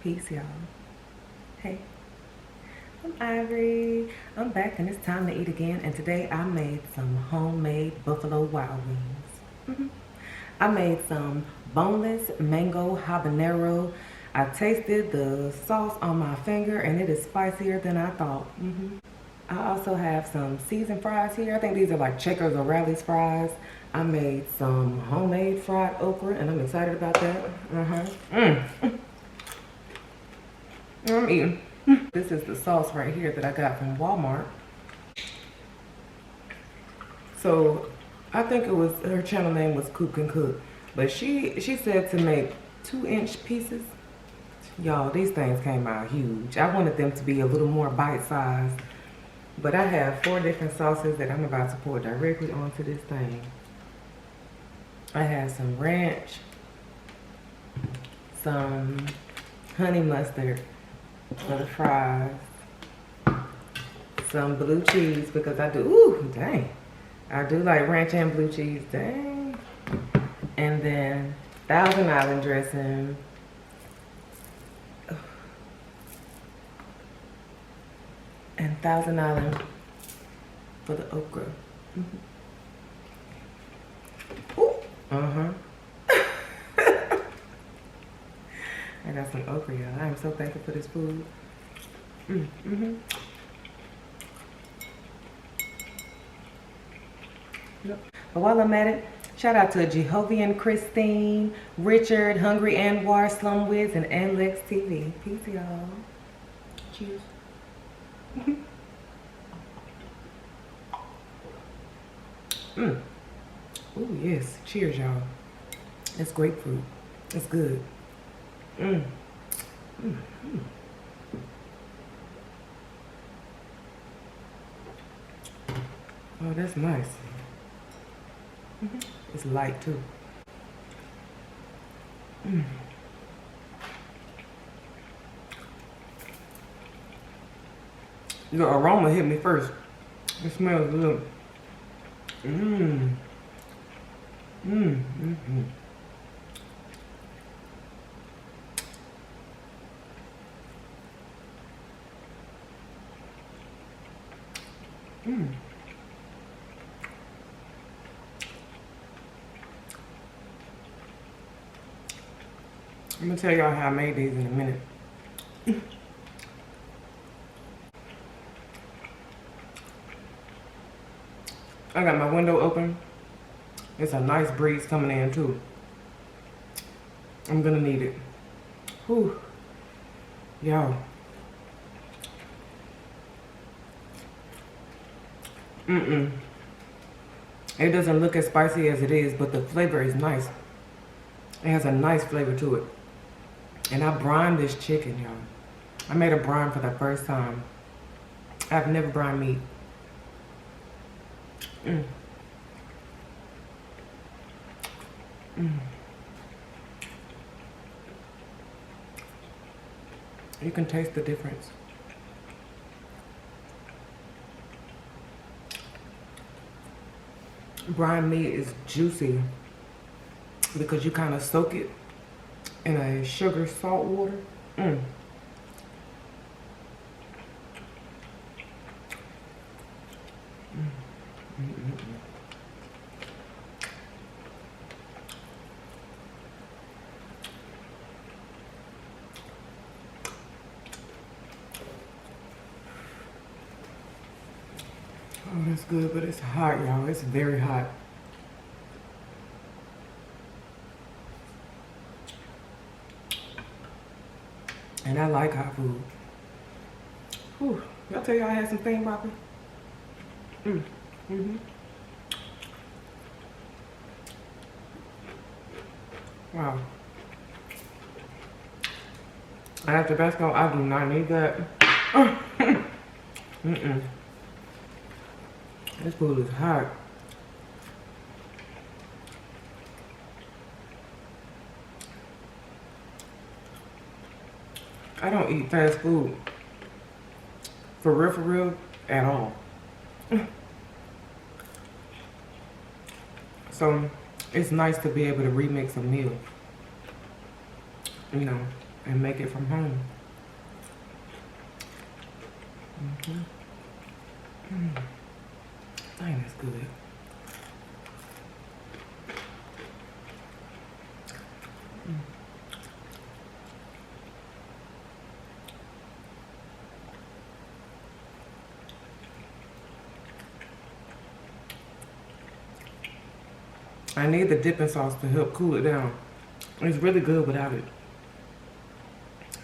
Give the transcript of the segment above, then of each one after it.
Peace, y'all. Hey, I'm Ivory. I'm back and it's time to eat again. And today I made some homemade Buffalo Wild Wings. I made some boneless mango habanero. I tasted the sauce on my finger and it is spicier than I thought. I also have some seasoned fries here. I think these are like Checkers or Rally's fries. I made some homemade fried okra and I'm excited about that. I'm eating. This is the sauce right here that I got from Walmart. So I think it was, her channel name was Cook and Cook. But she said to make 2-inch pieces. Y'all, these things came out huge. I wanted them to be a little more bite-sized. But I have 4 different sauces that I'm about to pour directly onto this thing. I have some ranch, some honey mustard for the fries, some blue cheese because I do, ooh, dang. I do like ranch and blue cheese, dang. And then Thousand Island dressing. And Thousand Island for the okra. Ooh. I got some okra, y'all. I am so thankful for this food. Yep. But while I'm at it, shout out to Jehovian Christine, Richard, Hungry Anwar, Slum Wiz, and Lex TV. Peace, y'all. Cheers. Oh yes, cheers, y'all. It's grapefruit. It's good. Oh, that's nice. It's light too. The aroma hit me first. It smells good. I'm gonna tell y'all how I made these in a minute. I got my window open. It's a nice breeze coming in too. I'm gonna need it. Whew. Y'all. It doesn't look as spicy as it is, but the flavor is nice. It has a nice flavor to it. And I brined this chicken, y'all. I made a brine for the first time. I've never brined meat. You can taste the difference. Brine meat is juicy because you kind of soak it in a sugar salt water. Oh, that's good, but it's hot, y'all. It's very hot. And I like hot food. Whew. Y'all tell y'all I had some thing broccoli? Wow. At Tabasco, I do not need that. This food is hot. I don't eat fast food. For real, at all. So it's nice to be able to remix a meal. You know, and make it from home. Dang, that's good. I need the dipping sauce to help cool it down. It's really good without it,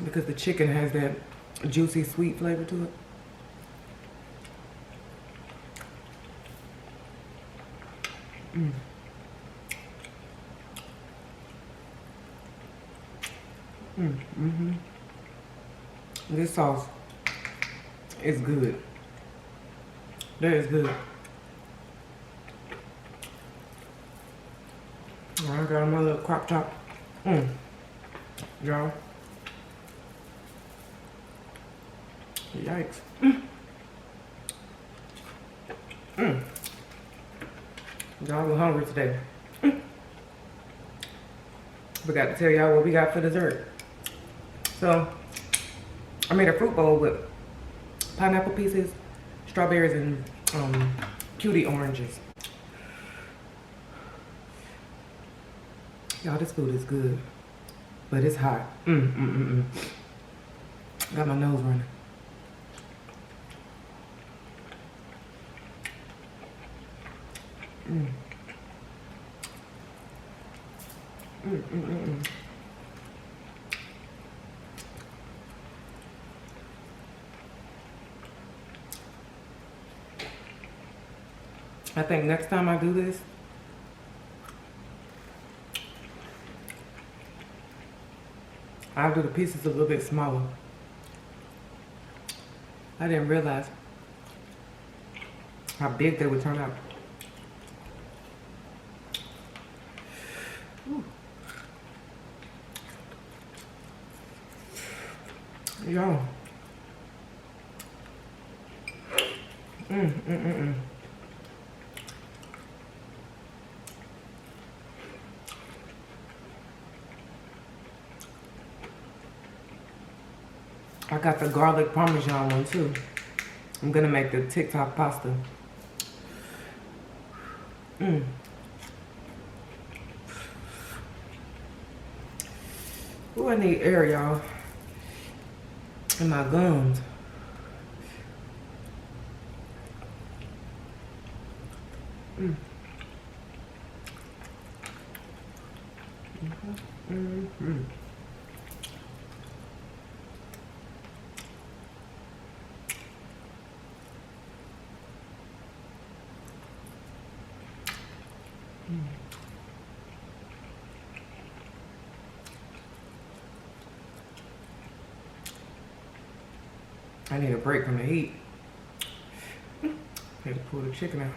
because the chicken has that juicy sweet flavor to it. This sauce is good. That is good. I got my little crop top. Y'all. Yikes. Y'all, we're hungry today. Forgot to tell y'all what we got for dessert. So, I made a fruit bowl with pineapple pieces, strawberries, and cutie oranges. Y'all, this food is good, but it's hot. Got my nose running. I think next time I do this, I'll do the pieces a little bit smaller. I didn't realize how big they would turn out. Yo. I got the garlic parmesan one too. I'm gonna make the TikTok pasta. Ooh, I need air, y'all, in my gums. I need a break from the heat. Had to pull the chicken out.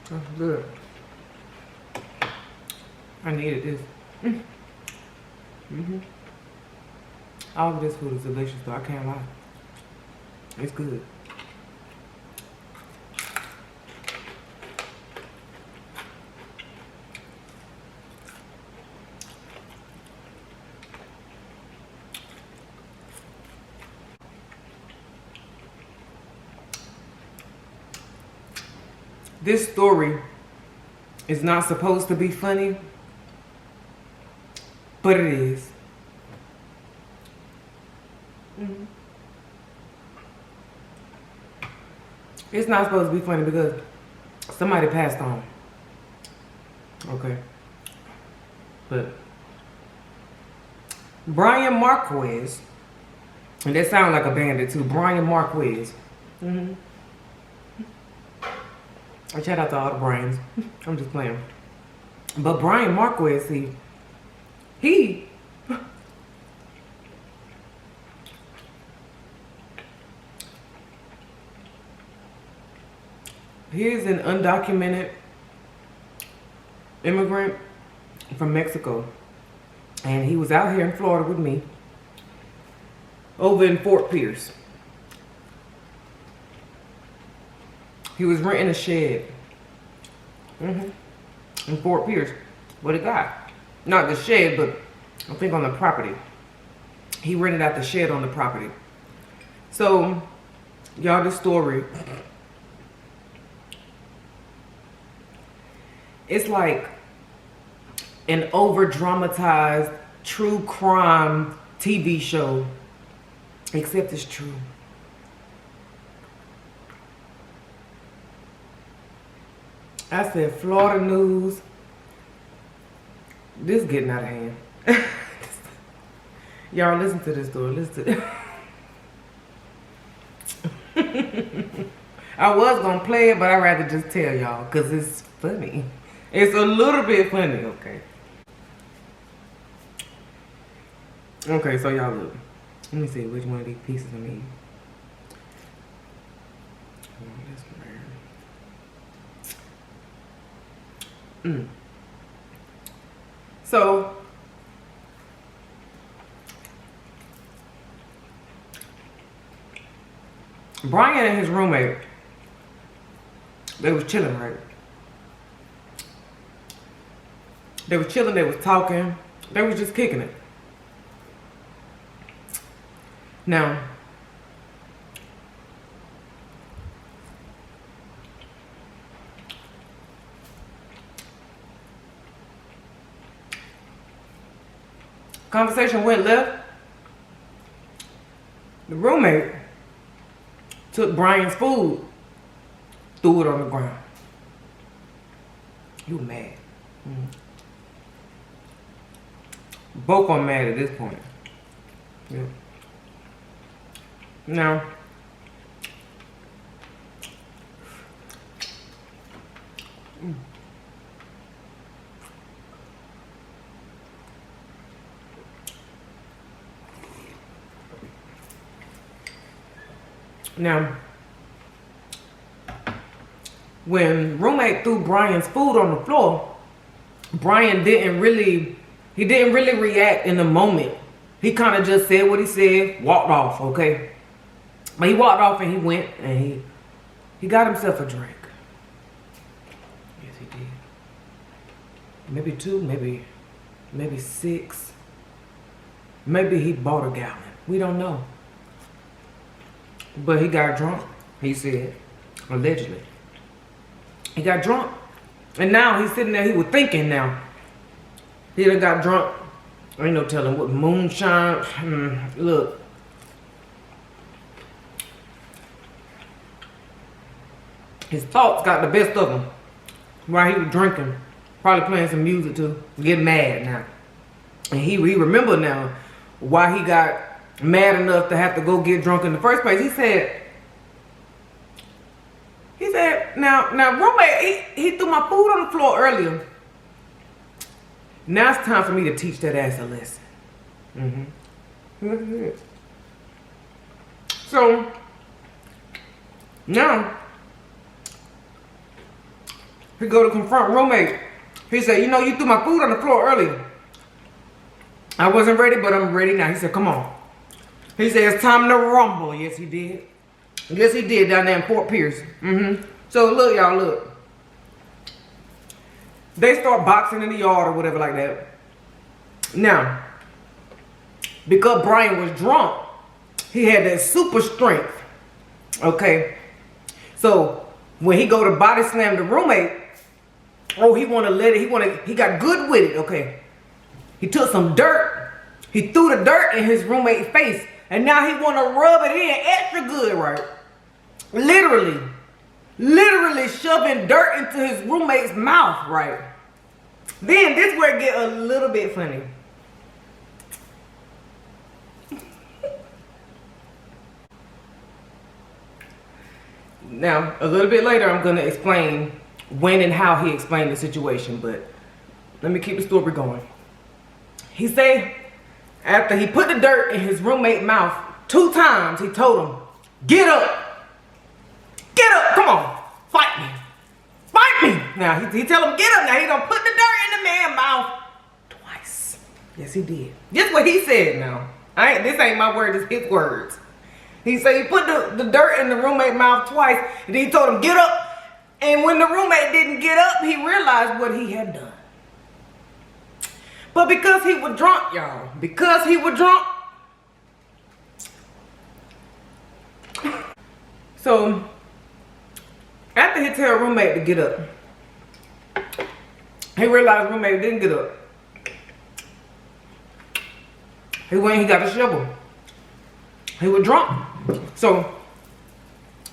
That's good. I needed this. All of this food is delicious, though. I can't lie. It's good. This story is not supposed to be funny, but it is. It's not supposed to be funny because somebody passed on. Okay. But Bryan Marquez, and that sounds like a bandit too, Bryan Marquez. I shout out to all the Bryans. I'm just playing. But Bryan Marquez, see, he He is an undocumented immigrant from Mexico. And he was out here in Florida with me. Over in Fort Pierce. He was renting a shed. In Fort Pierce. What a guy. Not the shed, but I think on the property. He rented out the shed on the property. So, y'all, this story. It's like an over-dramatized true crime TV show. Except it's true. I said Florida news. This is getting out of hand. Y'all listen to this story. Listen to it. I was gonna play it, but I'd rather just tell y'all because it's funny. It's a little bit funny, okay? Okay, so y'all look. Let me see which one of these pieces I need. So Bryan and his roommate, they was chilling, right? They was chilling, they was talking, they was just kicking it. Now, conversation went left. The roommate took Bryan's food, threw it on the ground. You mad. Both are mad at this point. Yeah. Now, when roommate threw Bryan's food on the floor, Bryan didn't really react in the moment. He kind of just said what he said, walked off, okay? But he walked off and he went and he got himself a drink. Yes, he did. Maybe 2, maybe 6. Maybe he bought a gallon. We don't know. But he got drunk, he said, allegedly. He got drunk. And now he's sitting there, he was thinking now. He done got drunk. Ain't no telling what moonshine. Look. His thoughts got the best of him while he was drinking. Probably playing some music too. Getting mad now. And he remembered now why he got mad enough to have to go get drunk in the first place. He said, now roommate, he threw my food on the floor earlier. Now it's time for me to teach that ass a lesson. So, now, he go to confront roommate. He said, you know, you threw my food on the floor earlier. I wasn't ready, but I'm ready now. He said, come on. He said, it's time to rumble. Yes, he did. Yes, he did down there in Fort Pierce. So, look, y'all, look. They start boxing in the yard or whatever like that. Now, because Bryan was drunk, he had that super strength. Okay? So, when he go to body slam the roommate, he got good with it, okay? He took some dirt. He threw the dirt in his roommate's face. And now he want to rub it in extra good, right? Literally shoving dirt into his roommate's mouth, right? Then this where it get a little bit funny. Now, a little bit later, I'm going to explain when and how he explained the situation, but let me keep the story going. He said, after he put the dirt in his roommate's mouth 2 times, he told him, get up, come on, fight me. Now, he tell him, get up now. He gonna put the dirt in the man's mouth twice. Yes, he did. Just what he said now. This ain't my word, it's his words. He said he put the dirt in the roommate mouth twice, and then he told him, get up. And when the roommate didn't get up, he realized what he had done. But because he was drunk, y'all, because he was drunk, so after he tell roommate to get up, he realized roommate didn't get up. He went and he got a shovel. He was drunk. So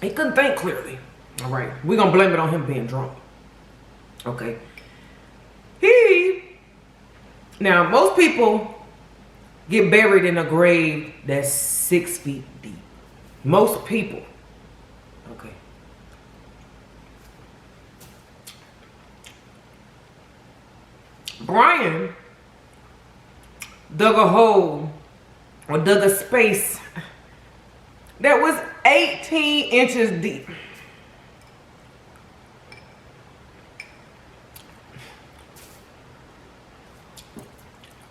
he couldn't think clearly. All right, we're gonna blame it on him being drunk. Okay. Now most people get buried in a grave that's 6 feet deep. Most people. Okay. Bryan dug a hole or dug a space that was 18 inches deep.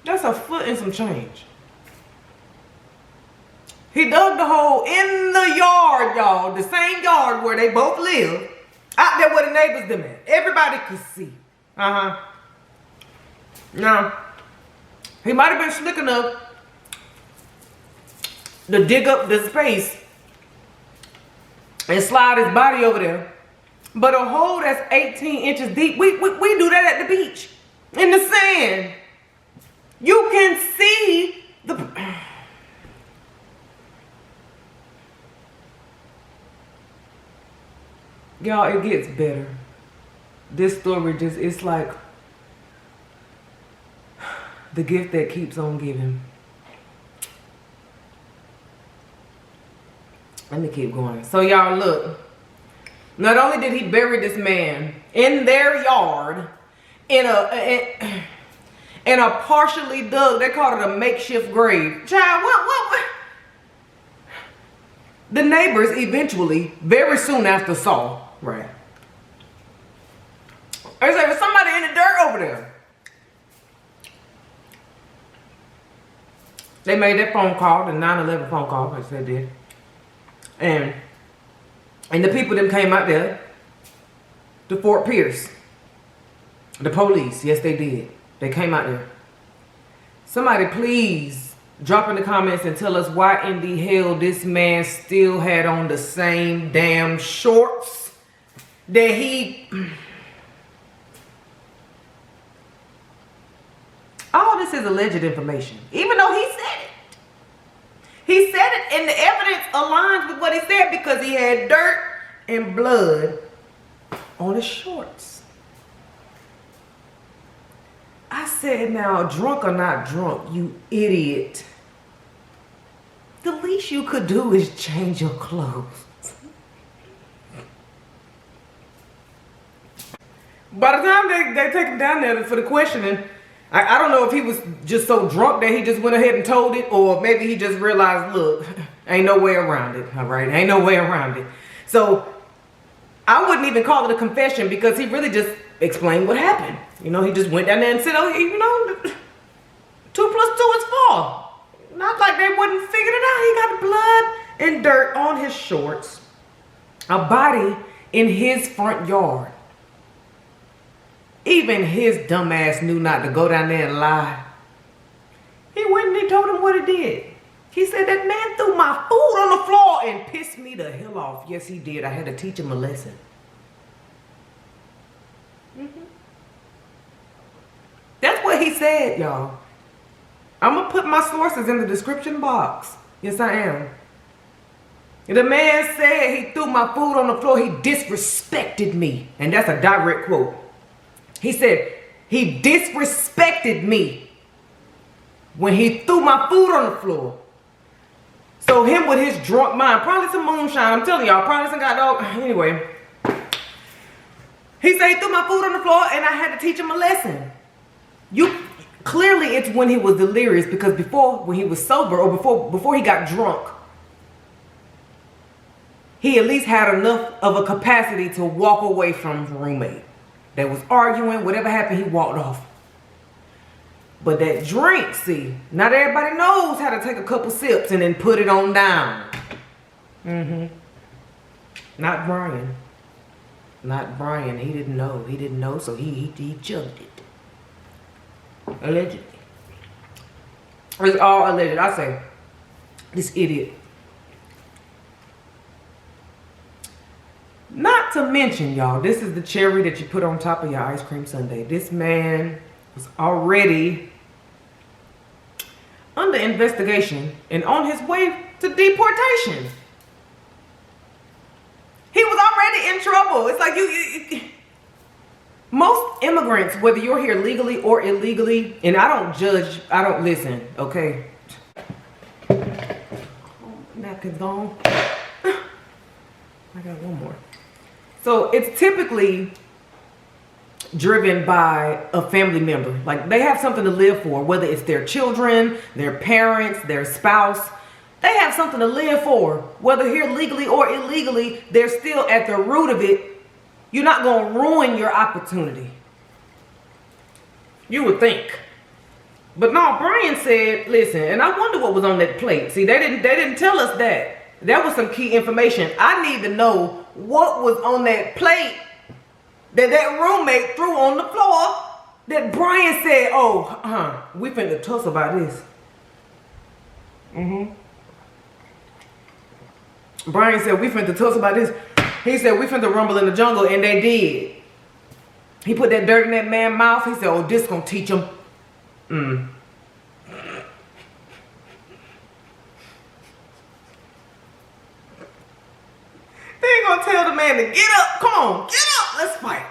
That's a foot and some change. He dug the hole in the yard, y'all. The same yard where they both live. Out there where the neighbors them at. Everybody could see. Now, he might have been slick enough to dig up the space and slide his body over there. But a hole that's 18 inches deep, we do that at the beach. In the sand. You can see the... Y'all, it gets better. This story just, it's like the gift that keeps on giving. Let me keep going. So y'all look. Not only did he bury this man in their yard, in a partially dug, they called it a makeshift grave. Child, what? The neighbors eventually, very soon after saw, right? They said, there's somebody in the dirt over there. They made that phone call, the 911 phone call, as they did. And the people that came out there, the Fort Pierce, the police, yes they did. They came out there. Somebody please drop in the comments and tell us why in the hell this man still had on the same damn shorts that he... All this is alleged information, even though he said it. He said it and the evidence aligns with what he said because he had dirt and blood on his shorts. I said, now, drunk or not drunk, you idiot. The least you could do is change your clothes. By the time they take him down there for the questioning, I don't know if he was just so drunk that he just went ahead and told it, or maybe he just realized, look, ain't no way around it, all right? Ain't no way around it. So I wouldn't even call it a confession because he really just explained what happened. You know, he just went down there and said, oh, you know, 2 + 2 is 4. Not like they wouldn't figure it out. He got blood and dirt on his shorts. A body in his front yard. Even his dumb ass knew not to go down there and lie. He went and he told him what he did. He said, that man threw my food on the floor and pissed me the hell off. Yes, he did. I had to teach him a lesson. That's what he said, y'all. I'm going to put my sources in the description box. Yes, I am. The man said he threw my food on the floor. He disrespected me. And that's a direct quote. He said he disrespected me when he threw my food on the floor. So him with his drunk mind, probably some moonshine. I'm telling y'all, probably some got dog. Anyway. He said he threw my food on the floor and I had to teach him a lesson. Clearly it's when he was delirious, because before, when he was sober, or before he got drunk, he at least had enough of a capacity to walk away from the roommate. They was arguing. Whatever happened, he walked off. But that drink, see, not everybody knows how to take a couple sips and then put it on down. Not Bryan. Not Bryan. He didn't know. He didn't know, so he chugged it. Allegedly. It's all alleged. I say, this idiot. Not to mention, y'all, this is the cherry that you put on top of your ice cream sundae. This man was already under investigation and on his way to deportation. He was already in trouble. It's like most immigrants, whether you're here legally or illegally, and I don't judge, I don't listen, okay? Napkin's gone. I got one more. So it's typically driven by a family member. Like they have something to live for, whether it's their children, their parents, their spouse. They have something to live for, whether here legally or illegally. They're still at the root of it. You're not going to ruin your opportunity. You would think. But no, Bryan said, listen, and I wonder what was on that plate. See, they didn't tell us that. That was some key information. I need to know what was on that plate that roommate threw on the floor that Bryan said, oh, we finna tuss about this. Bryan said, we finna tuss about this. He said, we finna rumble in the jungle, and they did. He put that dirt in that man's mouth. He said, oh, this gonna teach him. They ain't gonna tell the man to get up. Come on, get up. Let's fight.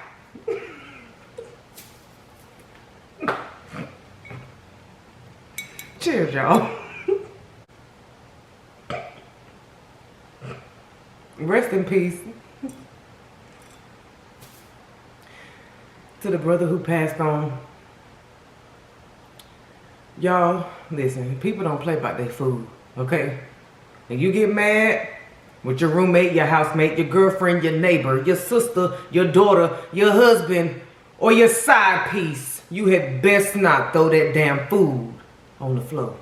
Cheers, y'all. Rest in peace to the brother who passed on. Y'all, listen, people don't play about their food, okay? And you get mad with your roommate, your housemate, your girlfriend, your neighbor, your sister, your daughter, your husband, or your side piece, you had best not throw that damn food on the floor.